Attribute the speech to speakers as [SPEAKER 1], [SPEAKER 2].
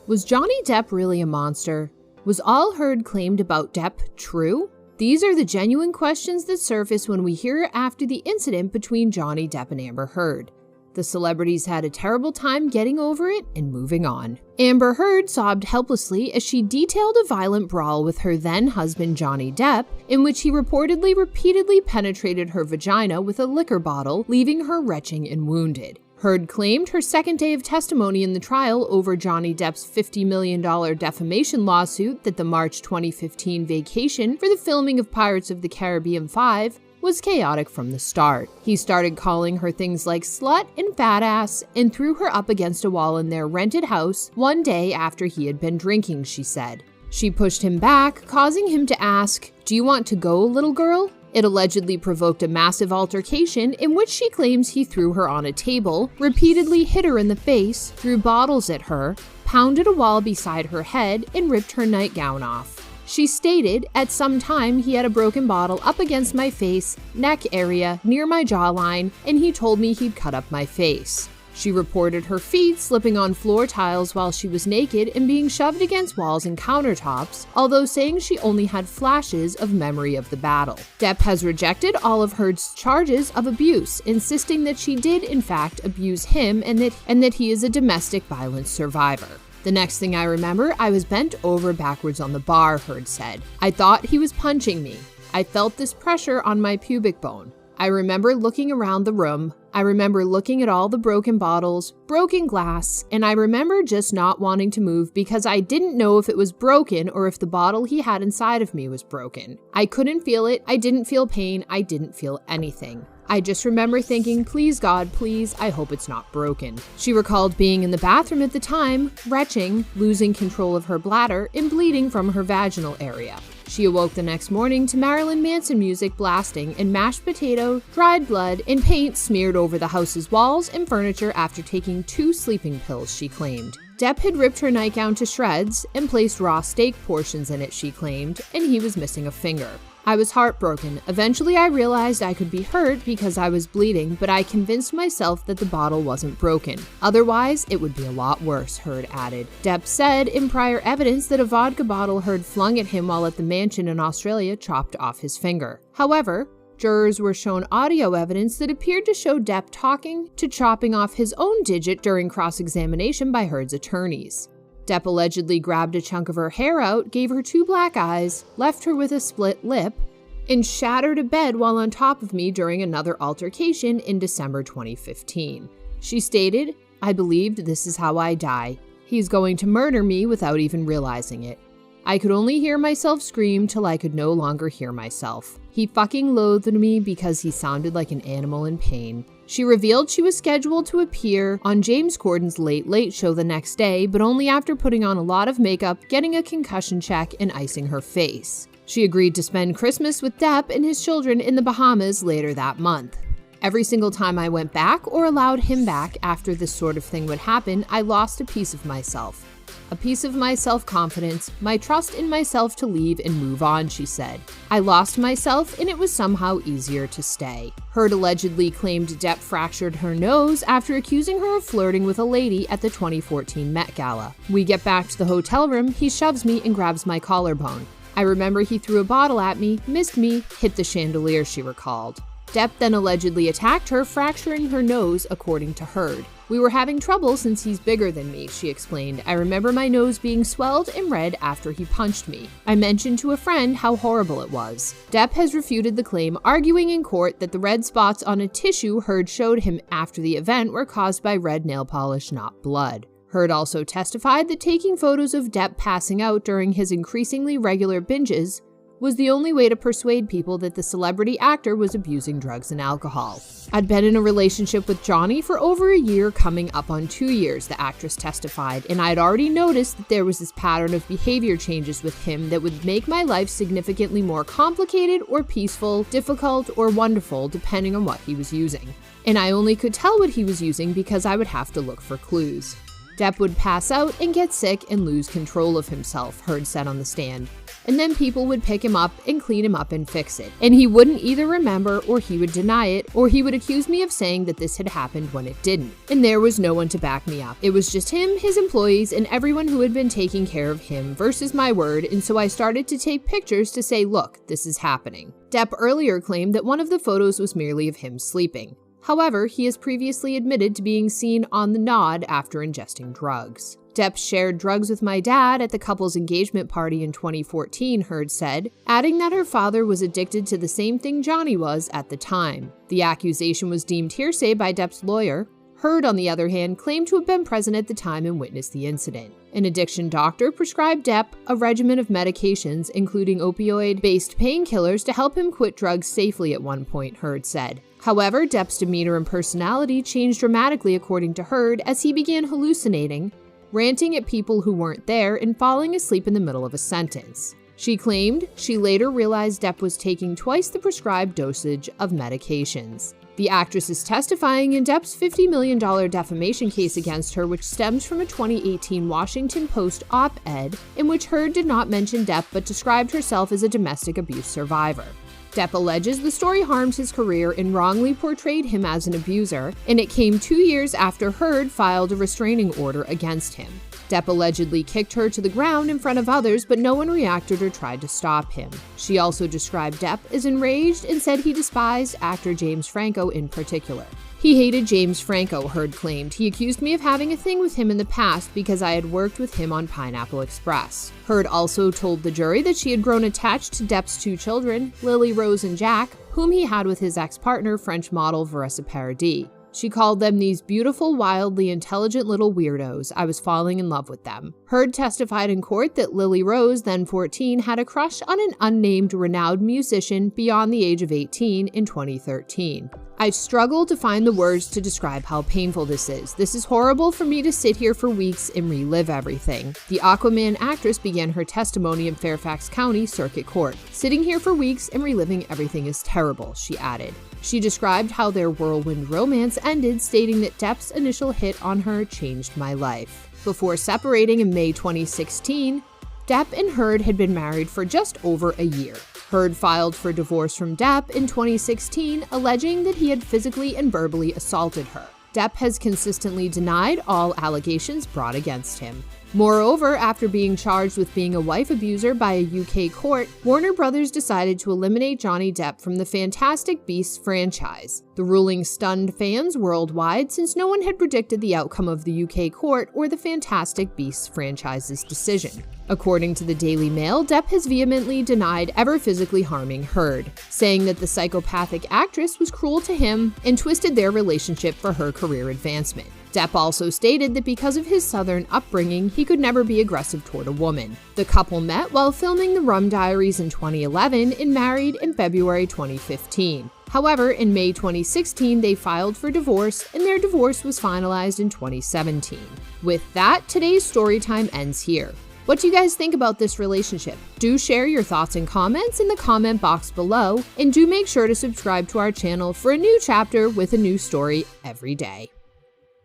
[SPEAKER 1] Was Johny Depp really a monster? Was all Heard claimed about Depp true? These are the genuine questions that surface when we hear after the incident between Johny Depp and Amber Heard. The celebrities had a terrible time getting over it and moving on. Amber Heard sobbed helplessly as she detailed a violent brawl with her then-husband Johny Depp, in which he reportedly repeatedly penetrated her vagina with a liquor bottle, leaving her retching and wounded. Heard claimed her second day of testimony in the trial over Johny Depp's $50 million defamation lawsuit that the March 2015 vacation for the filming of Pirates of the Caribbean 5 was chaotic from the start. He started calling her things like slut and fat ass and threw her up against a wall in their rented house one day after he had been drinking, she said. She pushed him back, causing him to ask, "Do you want to go, little girl?" It allegedly provoked a massive altercation in which she claims he threw her on a table, repeatedly hit her in the face, threw bottles at her, pounded a wall beside her head, and ripped her nightgown off. She stated, "At some time he had a broken bottle up against my face, neck area, near my jawline, and he told me he'd cut up my face." She reported her feet slipping on floor tiles while she was naked and being shoved against walls and countertops, although saying she only had flashes of memory of the battle. Depp has rejected all of Heard's charges of abuse, insisting that she did in fact abuse him and that he is a domestic violence survivor. "The next thing I remember, I was bent over backwards on the bar," Heard said. "I thought he was punching me. I felt this pressure on my pubic bone. I remember looking around the room. I remember looking at all the broken bottles, broken glass, and I remember just not wanting to move because I didn't know if it was broken or if the bottle he had inside of me was broken. I couldn't feel it. I didn't feel pain. I didn't feel anything. I just remember thinking, please God, please, I hope it's not broken." She recalled being in the bathroom at the time, retching, losing control of her bladder, and bleeding from her vaginal area. She awoke the next morning to Marilyn Manson music blasting and mashed potato, dried blood, and paint smeared over the house's walls and furniture after taking 2 sleeping pills, she claimed. Depp had ripped her nightgown to shreds and placed raw steak portions in it, she claimed, and he was missing a finger. "I was heartbroken. Eventually I realized I could be hurt because I was bleeding, but I convinced myself that the bottle wasn't broken. Otherwise, it would be a lot worse," Heard added. Depp said in prior evidence that a vodka bottle Heard flung at him while at the mansion in Australia chopped off his finger. However, jurors were shown audio evidence that appeared to show Depp talking to chopping off his own digit during cross-examination by Heard's attorneys. Depp allegedly grabbed a chunk of her hair out, gave her 2 black eyes, left her with a split lip, and shattered a bed while on top of me during another altercation in December 2015. She stated, "I believed this is how I die. He's going to murder me without even realizing it. I could only hear myself scream till I could no longer hear myself. He fucking loathed me because he sounded like an animal in pain." She revealed she was scheduled to appear on James Corden's Late Late Show the next day, but only after putting on a lot of makeup, getting a concussion check, and icing her face. She agreed to spend Christmas with Depp and his children in the Bahamas later that month. "Every single time I went back or allowed him back after this sort of thing would happen, I lost a piece of myself. A piece of my self-confidence, my trust in myself to leave and move on," she said. "I lost myself and it was somehow easier to stay." Heard allegedly claimed Depp fractured her nose after accusing her of flirting with a lady at the 2014 Met Gala. "We get back to the hotel room, he shoves me and grabs my collarbone. I remember he threw a bottle at me, missed me, hit the chandelier," she recalled. Depp then allegedly attacked her, fracturing her nose, according to Heard. "We were having trouble since he's bigger than me," she explained. "I remember my nose being swelled and red after he punched me. I mentioned to a friend how horrible it was." Depp has refuted the claim, arguing in court that the red spots on a tissue Heard showed him after the event were caused by red nail polish, not blood. Heard also testified that taking photos of Depp passing out during his increasingly regular binges was the only way to persuade people that the celebrity actor was abusing drugs and alcohol. "I'd been in a relationship with Johny for over a year, coming up on 2 years, the actress testified, and I'd already noticed that there was this pattern of behavior changes with him that would make my life significantly more complicated or peaceful, difficult or wonderful, depending on what he was using. And I only could tell what he was using because I would have to look for clues. Depp would pass out and get sick and lose control of himself," Heard said on the stand. and then people would pick him up and clean him up and fix it. And he wouldn't either remember, or he would deny it, or he would accuse me of saying that this had happened when it didn't. And there was no one to back me up. It was just him, his employees, and everyone who had been taking care of him versus my word, and so I started to take pictures to say, look, this is happening. Depp earlier claimed that one of the photos was merely of him sleeping. However, he has previously admitted to being seen on the nod after ingesting drugs. Depp shared drugs with my dad at the couple's engagement party in 2014, Heard said, adding that her father was addicted to the same thing Johny was at the time. The accusation was deemed hearsay by Depp's lawyer. Heard, on the other hand, claimed to have been present at the time and witnessed the incident. An addiction doctor prescribed Depp a regimen of medications, including opioid-based painkillers, to help him quit drugs safely at one point, Heard said. However, Depp's demeanor and personality changed dramatically according to Heard as he began hallucinating, ranting at people who weren't there, and falling asleep in the middle of a sentence. She claimed she later realized Depp was taking twice the prescribed dosage of medications. The actress is testifying in Depp's $50 million defamation case against her, which stems from a 2018 Washington Post op-ed in which Heard did not mention Depp but described herself as a domestic abuse survivor. Depp alleges the story harmed his career and wrongly portrayed him as an abuser, and it came 2 years after Heard filed a restraining order against him. Depp allegedly kicked her to the ground in front of others, but no one reacted or tried to stop him. She also described Depp as enraged and said he despised actor James Franco in particular. He hated James Franco, Heard claimed. He accused me of having a thing with him in the past because I had worked with him on Pineapple Express. Heard also told the jury that she had grown attached to Depp's 2 children, Lily Rose and Jack, whom he had with his ex-partner, French model Vanessa Paradis. She called them these beautiful, wildly intelligent little weirdos. I was falling in love with them. Heard testified in court that Lily Rose, then 14, had a crush on an unnamed renowned musician beyond the age of 18 in 2013. I struggle to find the words to describe how painful this is. This is horrible for me to sit here for weeks and relive everything. The Aquaman actress began her testimony in Fairfax County Circuit Court. Sitting here for weeks and reliving everything is terrible, she added. She described how their whirlwind romance ended, stating that Depp's initial hit on her changed my life. Before separating in May 2016, Depp and Heard had been married for just over a year. Heard filed for divorce from Depp in 2016, alleging that he had physically and verbally assaulted her. Depp has consistently denied all allegations brought against him. Moreover, after being charged with being a wife abuser by a UK court, Warner Brothers decided to eliminate Johny Depp from the Fantastic Beasts franchise. The ruling stunned fans worldwide since no one had predicted the outcome of the UK court or the Fantastic Beasts franchise's decision. According to the Daily Mail, Depp has vehemently denied ever physically harming Heard, saying that the psychopathic actress was cruel to him and twisted their relationship for her career advancement. Depp also stated that because of his Southern upbringing, he could never be aggressive toward a woman. The couple met while filming The Rum Diaries in 2011 and married in February 2015. However, in May 2016, they filed for divorce, and their divorce was finalized in 2017. With that, today's story time ends here. What do you guys think about this relationship? Do share your thoughts and comments in the comment box below, and do make sure to subscribe to our channel for a new chapter with a new story every day.